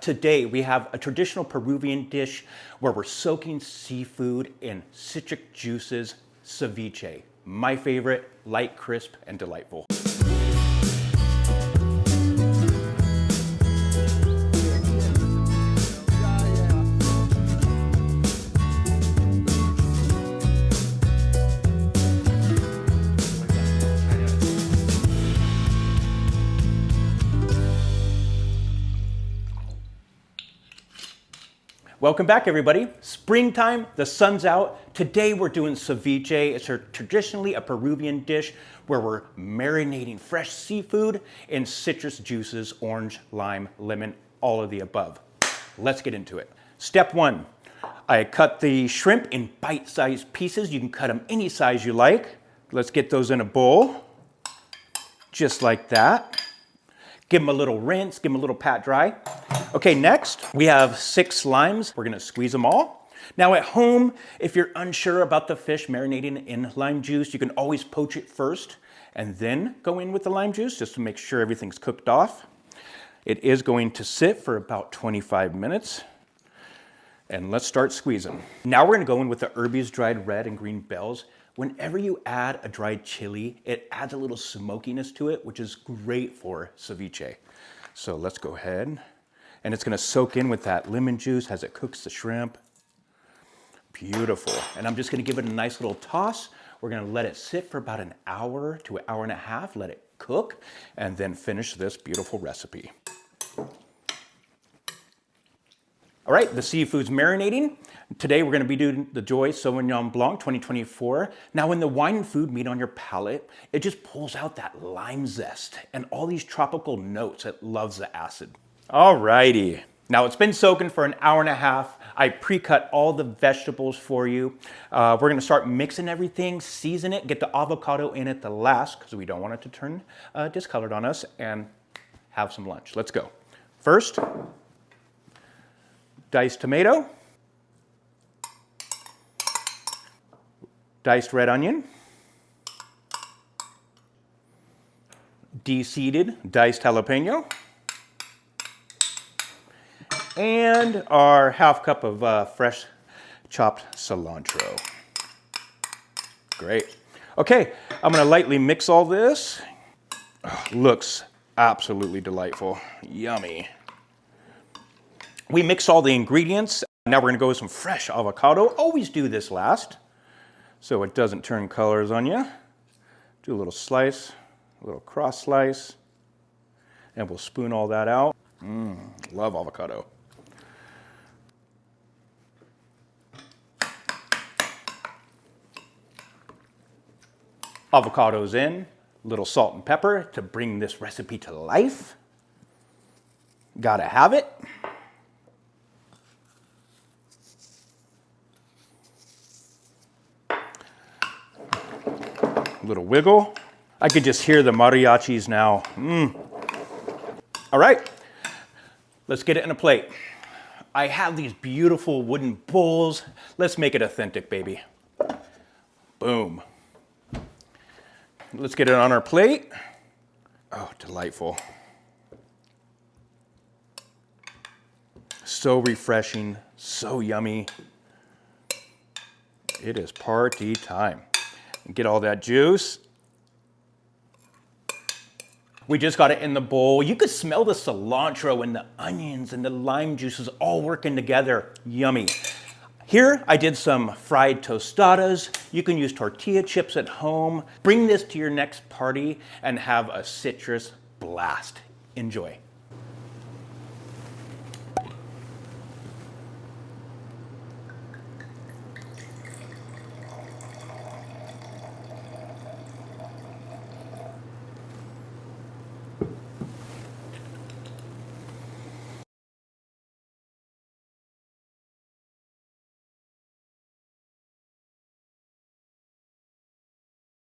Today we have a traditional Peruvian dish where we're soaking seafood in citric juices, ceviche. My favorite, light, crisp, and delightful. Welcome back, everybody. Springtime, the sun's out. Today we're doing ceviche. It's traditionally a Peruvian dish where we're marinating fresh seafood in citrus juices, orange, lime, lemon, all of the above. Let's get into it. Step one, I cut the shrimp in bite-sized pieces. You can cut them any size you like. Let's get those in a bowl, just like that. Give them a little rinse, give them a little pat dry. Okay, next, we have 6 limes. We're gonna squeeze them all. Now at home, if you're unsure about the fish marinating in lime juice, you can always poach it first and then go in with the lime juice just to make sure everything's cooked off. It is going to sit for about 25 minutes. And let's start squeezing. Now we're gonna go in with the Herbie's dried red and green bells. Whenever you add a dried chili, it adds a little smokiness to it, which is great for ceviche. So let's go ahead. And it's gonna soak in with that lemon juice as it cooks the shrimp. Beautiful. And I'm just gonna give it a nice little toss. We're gonna let it sit for about an hour to an hour and a half, let it cook, and then finish this beautiful recipe. All right, the seafood's marinating. Today we're gonna be doing the Joy Sauvignon Blanc 2024. Now when the wine and food meet on your palate, it just pulls out that lime zest and all these tropical notes. It loves the acid. All righty, now it's been soaking for an hour and a half. I pre-cut all the vegetables for you. We're gonna start mixing everything, season it, get the avocado in at the last because we don't want it to turn discolored on us, and have some lunch. Let's go. First, diced tomato, diced red onion, de-seeded diced jalapeno, and our half cup of fresh chopped cilantro. Great. Okay, I'm gonna lightly mix all this. Oh, looks absolutely delightful. Yummy. We mix all the ingredients. Now we're gonna go with some fresh avocado. Always do this last, so it doesn't turn colors on you. Do a little slice, a little cross slice, and we'll spoon all that out. Love avocado. Avocado's in, a little salt and pepper to bring this recipe to life. Gotta have it. Little wiggle. I could just hear the mariachis now. All right, let's get it in a plate. I have these beautiful wooden bowls. Let's make it authentic, baby. Boom. Let's get it on our plate. Oh, delightful. So refreshing, so yummy. It is party time. Get all that juice. We just got it in the bowl. You could smell the cilantro and the onions and the lime juices all working together. Yummy. Here, I did some fried tostadas. You can use tortilla chips at home. Bring this to your next party and have a citrus blast. Enjoy.